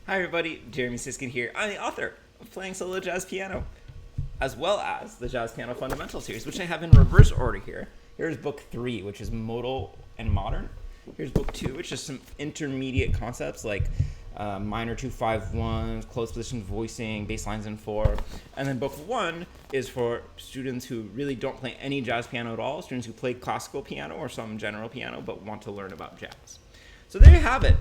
Hi everybody, Jeremy Siskin here. I'm the author of Playing Solo Jazz Piano, as well as the Jazz Piano Fundamental series, which I have in reverse order here. Here's book 3, which is modal and modern. Here's book 2, which is some intermediate concepts like minor 2-5-1s, closed position voicing, bass lines in 4. And then book 1 is for students who really don't play any jazz piano at all, students who play classical piano or some general piano but want to learn about jazz. So there you have it.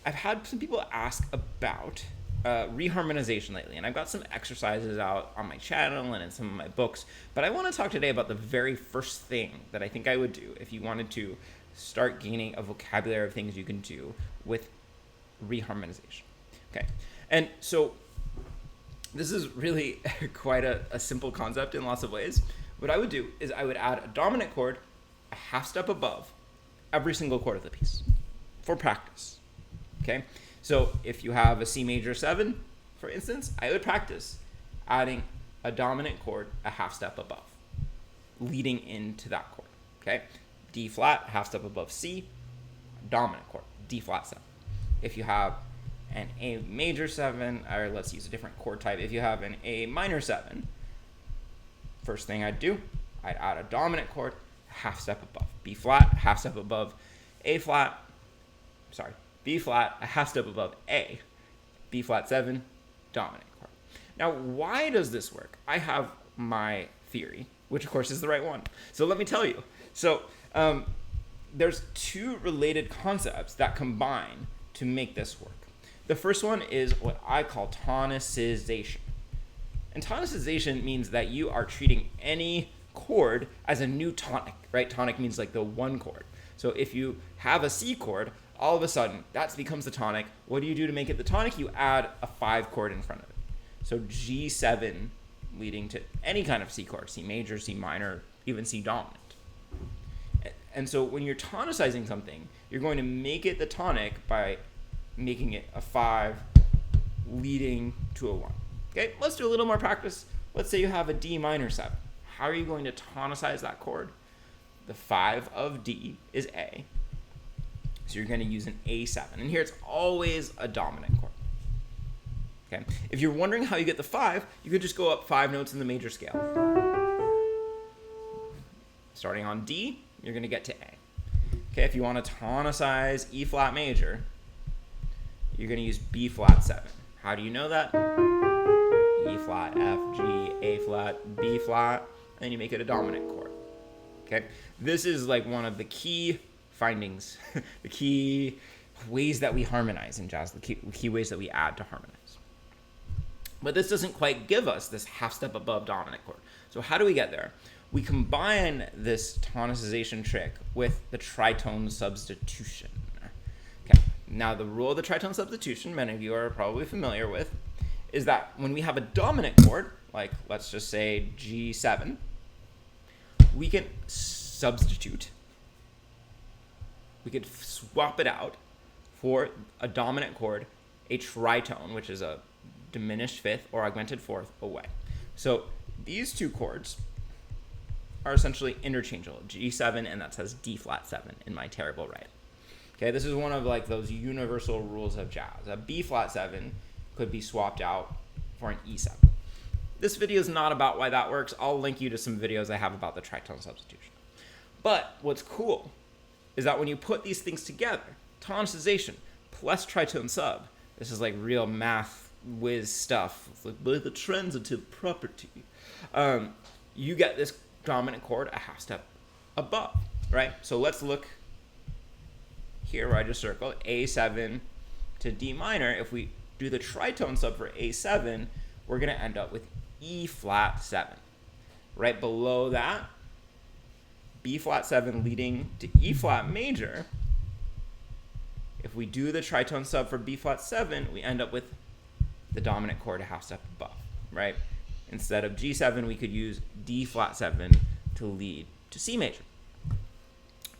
I've had some people ask about reharmonization lately, and I've got some exercises out on my channel and in some of my books, but I want to talk today about the very first thing that I think I would do if you wanted to start gaining a vocabulary of things you can do with reharmonization. Okay, and so this is really quite a simple concept in lots of ways. What I would do is I would add a dominant chord a half step above every single chord of the piece for practice. Okay, so if you have a C major 7, for instance, I would practice adding a dominant chord a half step above, leading into that chord. Okay, D flat, half step above C, dominant chord, D flat 7. If you have an A major 7, or let's use a different chord type, if you have an A minor 7, first thing I'd do, I'd add a dominant chord a half step above, B flat, half step above A flat, B flat, a half step above A, B flat 7, dominant chord. Now, why does this work? I have my theory, which of course is the right one. So let me tell you. So there's two related concepts that combine to make this work. The first one is what I call tonicization. And tonicization means that you are treating any chord as a new tonic, right? Tonic means like the one chord. So if you have a C chord, all of a sudden, that becomes the tonic. What do you do to make it the tonic? You add a 5 chord in front of it. So G7 leading to any kind of C chord, C major, C minor, even C dominant. And so when you're tonicizing something, you're going to make it the tonic by making it a 5 leading to a 1. Okay, let's do a little more practice. Let's say you have a D minor 7. How are you going to tonicize that chord? The 5 of D is A. So you're going to use an A7. And here it's always a dominant chord. Okay. If you're wondering how you get the 5, you could just go up 5 notes in the major scale. Starting on D, you're going to get to A. Okay, if you want to tonicize E flat major, you're going to use B flat 7. How do you know that? E flat, F, G, A flat, B flat, and then you make it a dominant chord. Okay, this is like one of the key findings, the key ways that we harmonize in jazz, the key ways that we add to harmonize. But this doesn't quite give us this half step above dominant chord. So how do we get there? We combine this tonicization trick with the tritone substitution. Okay, now the rule of the tritone substitution, many of you are probably familiar with, is that when we have a dominant chord, like let's just say G7, we can substitute. We could swap it out for a dominant chord, a tritone, which is a diminished fifth or augmented fourth away. So these two chords are essentially interchangeable, G7, and that says D flat 7 in my terrible writing. Okay, this is one of like those universal rules of jazz. A B flat 7 could be swapped out for an E7. This video is not about why that works. I'll link you to some videos I have about the tritone substitution. But what's cool is that when you put these things together, tonicization plus tritone sub, this is like real math whiz stuff. It's like the transitive property. You get this dominant chord a half step above, right? So let's look here where I just circled A7 to D minor. If we do the tritone sub for A7, we're going to end up with E flat 7. Right below that, B flat 7 leading to E flat major. If we do the tritone sub for B flat 7, we end up with the dominant chord a half step above, right? Instead of G7, we could use D flat 7 to lead to C major.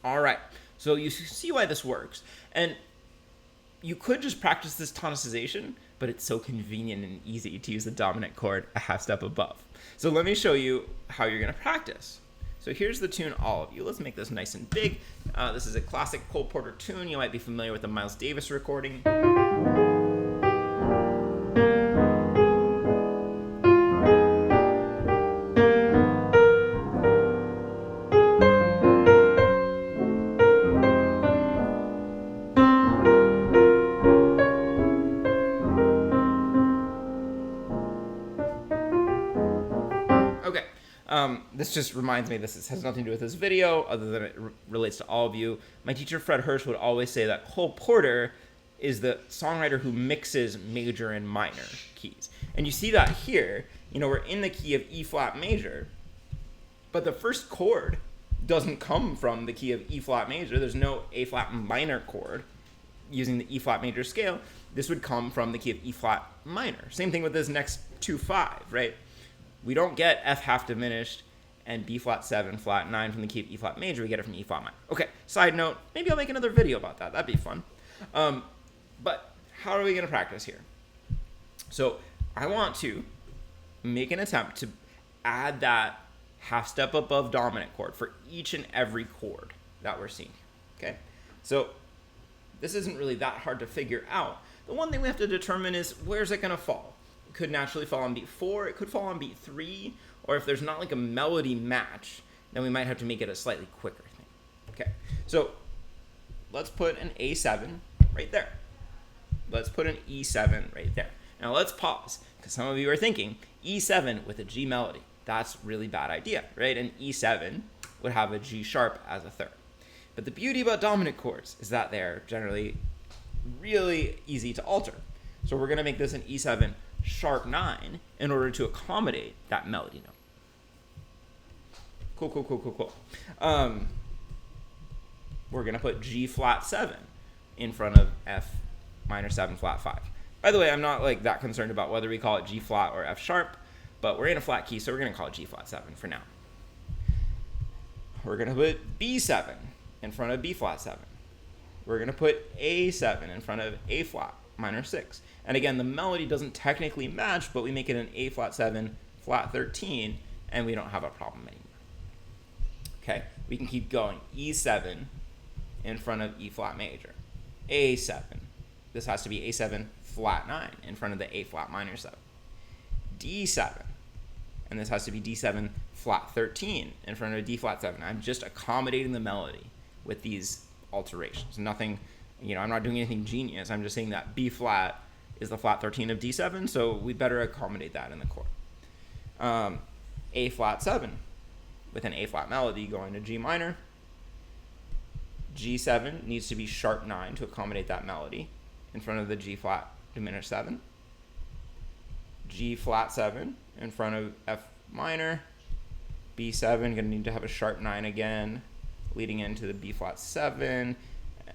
All right, so you see why this works. And you could just practice this tonicization, but it's so convenient and easy to use the dominant chord a half step above. So let me show you how you're going to practice. So here's the tune, all of you. Let's make this nice and big. This is a classic Cole Porter tune. You might be familiar with the Miles Davis recording. This just reminds me, this has nothing to do with this video, other than it relates to all of you. My teacher, Fred Hirsch, would always say that Cole Porter is the songwriter who mixes major and minor keys. And you see that here. You know, we're in the key of E flat major, but the first chord doesn't come from the key of E flat major. There's no A flat minor chord using the E flat major scale. This would come from the key of E flat minor. Same thing with this next 2-5, right? We don't get F half diminished and B flat 7, flat 9 from the key of E flat major. We get it from E flat minor. Okay, side note, maybe I'll make another video about that. That'd be fun. But how are we going to practice here? So I want to make an attempt to add that half step above dominant chord for each and every chord that we're seeing. Okay, so this isn't really that hard to figure out. The one thing we have to determine is, where's it going to fall? It could naturally fall on beat 4, it could fall on beat 3, or if there's not like a melody match, then we might have to make it a slightly quicker thing. Okay, so let's put an A7 right there. Let's put an E7 right there. Now let's pause, because some of you are thinking, E7 with a G melody. That's a really bad idea, right? An E7 would have a G sharp as a third. But the beauty about dominant chords is that they're generally really easy to alter. So we're going to make this an E7 sharp 9 in order to accommodate that melody note. Cool. We're going to put G flat 7 in front of F minor 7 flat 5. By the way, I'm not like that concerned about whether we call it G flat or F sharp, but we're in a flat key, so we're going to call it G flat 7 for now. We're going to put B7 in front of B flat 7. We're going to put A7 in front of A flat minor 6. And again, the melody doesn't technically match, but we make it an A flat 7 flat 13, and we don't have a problem anymore. Okay, we can keep going. E7 in front of E flat major. A7. This has to be A7 flat 9 in front of the A flat minor 7. D7. And this has to be D7 flat 13 in front of D flat 7. I'm just accommodating the melody with these alterations. Nothing, I'm not doing anything genius. I'm just saying that B flat is the flat 13 of D7, so we better accommodate that in the chord. A flat 7 with an A flat melody going to G minor. G7 needs to be sharp 9 to accommodate that melody in front of the G flat diminished 7. G flat 7 in front of F minor. B7 going to need to have a sharp 9 again, leading into the B flat 7.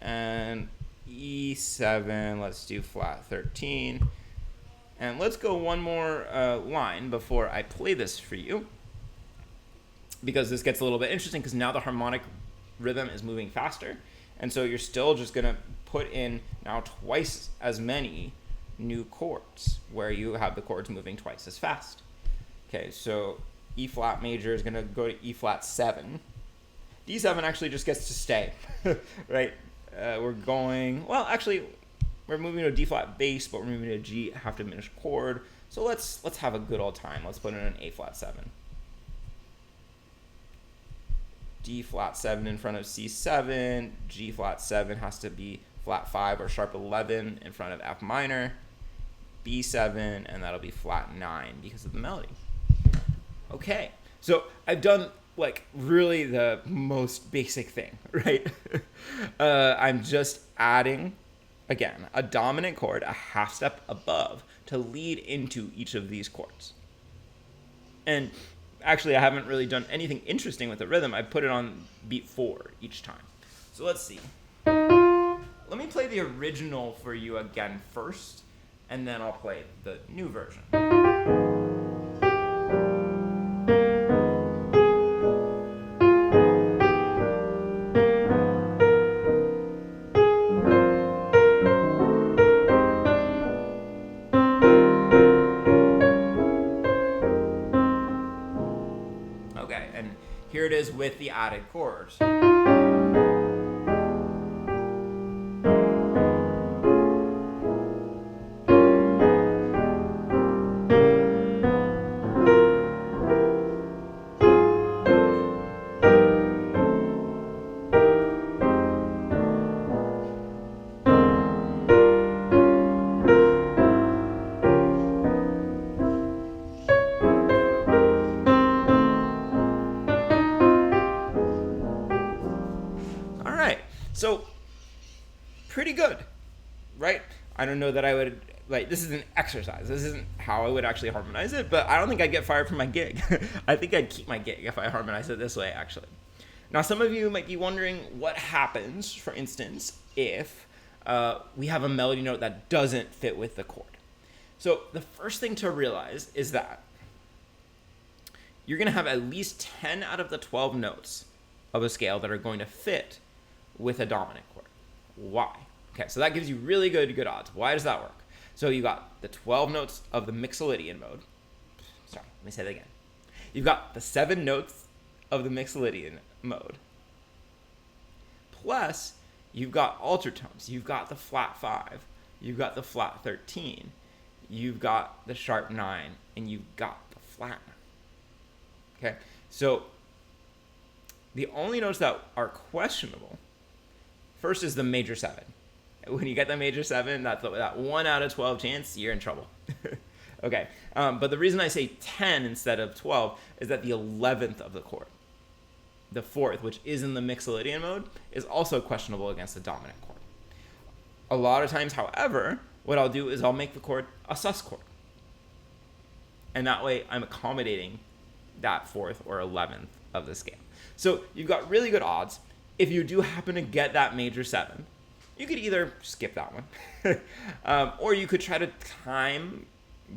And E7, let's do flat 13. And let's go one more line before I play this for you, because this gets a little bit interesting, because now the harmonic rhythm is moving faster. And so you're still just going to put in now twice as many new chords, where you have the chords moving twice as fast. Okay, so E flat major is going to go to E flat 7. D7 actually just gets to stay, right? We're going, well, actually, we're moving to a D flat bass, but we're moving to a G half diminished chord. So let's have a good old time. Let's put in an A flat 7. D flat 7 in front of C7. G flat 7 has to be flat 5 or sharp 11 in front of F minor. B7, and that'll be flat 9 because of the melody. Okay, so I've done like really the most basic thing, right? I'm just adding, again, a dominant chord a half step above to lead into each of these chords. And actually, I haven't really done anything interesting with the rhythm. I put it on beat 4 each time. So let's see. Let me play the original for you again first, and then I'll play the new version. here it is with the added chords. So, pretty good, right? I don't know that I would, like, this is an exercise. This isn't how I would actually harmonize it, but I don't think I'd get fired from my gig. I think I'd keep my gig if I harmonize it this way, actually. Now, some of you might be wondering what happens, for instance, if we have a melody note that doesn't fit with the chord. So, the first thing to realize is that you're going to have at least 10 out of the 12 notes of a scale that are going to fit with a dominant chord. Why? Okay, so that gives you really good odds. Why does that work? So you got the 12 notes of the Mixolydian mode. Sorry, let me say that again. You've got the 7 notes of the Mixolydian mode. Plus, you've got altertones. You've got the flat 5. You've got the flat 13. You've got the sharp 9. And you've got the flat 9. Okay, so the only notes that are questionable, first is the major 7. When you get the major 7, that 1 out of 12 chance, you're in trouble. Okay, but the reason I say 10 instead of 12 is that the 11th of the chord, the 4th, which is in the Mixolydian mode, is also questionable against the dominant chord. A lot of times, however, what I'll do is I'll make the chord a sus chord. And that way I'm accommodating that 4th or 11th of the scale. So you've got really good odds. If you do happen to get that major 7, you could either skip that one, or you could try to time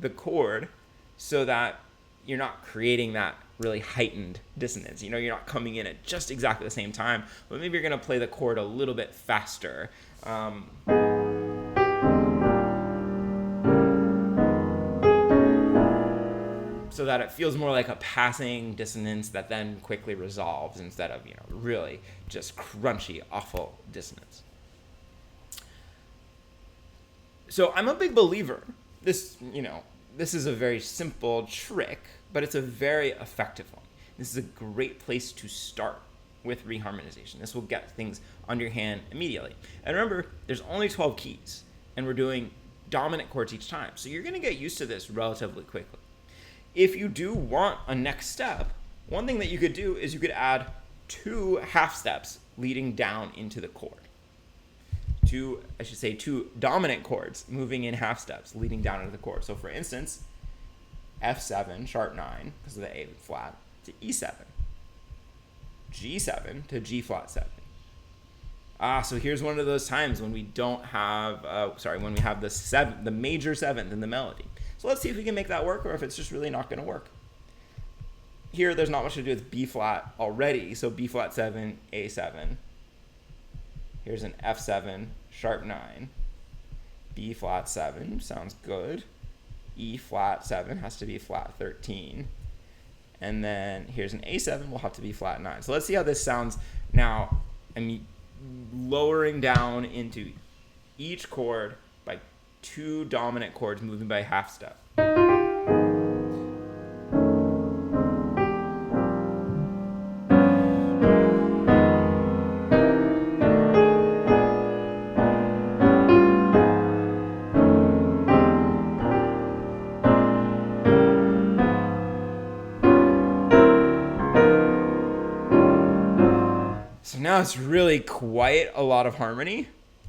the chord so that you're not creating that really heightened dissonance. You know, you're not coming in at just exactly the same time, but maybe you're going to play the chord a little bit faster. So that it feels more like a passing dissonance that then quickly resolves instead of, really just crunchy, awful dissonance. So I'm a big believer. This is a very simple trick, but it's a very effective one. This is a great place to start with reharmonization. This will get things under your hand immediately. And remember, there's only 12 keys, and we're doing dominant chords each time. So you're going to get used to this relatively quickly. If you do want a next step, one thing that you could do is you could add 2 half steps leading down into the chord. 2 dominant chords moving in half steps leading down into the chord. So for instance, F7, sharp 9, because of the A flat, to E7. G7 to G flat 7. So here's one of those times when we don't have, when we have the major 7th in the melody. So let's see if we can make that work or if it's just really not going to work. Here, there's not much to do with B flat already. So B flat 7, A7. Here's an F7, sharp 9. B flat 7, sounds good. E flat 7 has to be flat 13. And then here's an A7, will have to be flat 9. So let's see how this sounds now. I'm lowering down into each chord by 2 dominant chords moving by half step. So now it's really quite a lot of harmony.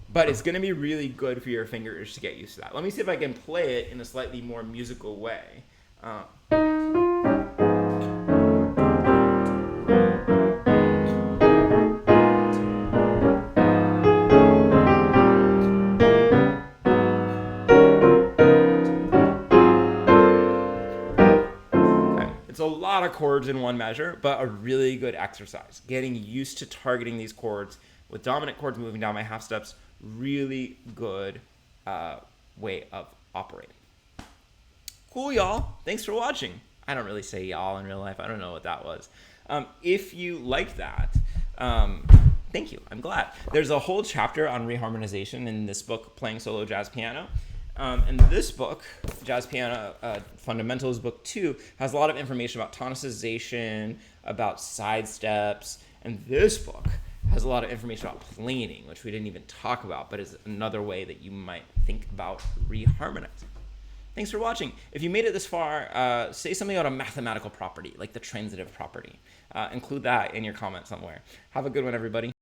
But it's going to be really good for your fingers to get used to that. Let me see if I can play it in a slightly more musical way. It's a lot of chords in one measure, but a really good exercise. Getting used to targeting these chords with dominant chords moving down my half steps, really good way of operating. Cool, y'all. Thanks for watching. I don't really say y'all in real life. I don't know what that was. If you like that, thank you. I'm glad. There's a whole chapter on reharmonization in this book, Playing Solo Jazz Piano. And this book, Jazz Piano Fundamentals Book 2, has a lot of information about tonicization, about side steps, and this book has a lot of information about planing, which we didn't even talk about, but is another way that you might think about reharmonizing. Thanks for watching. If you made it this far, say something about a mathematical property, like the transitive property. Include that in your comment somewhere. Have a good one, everybody.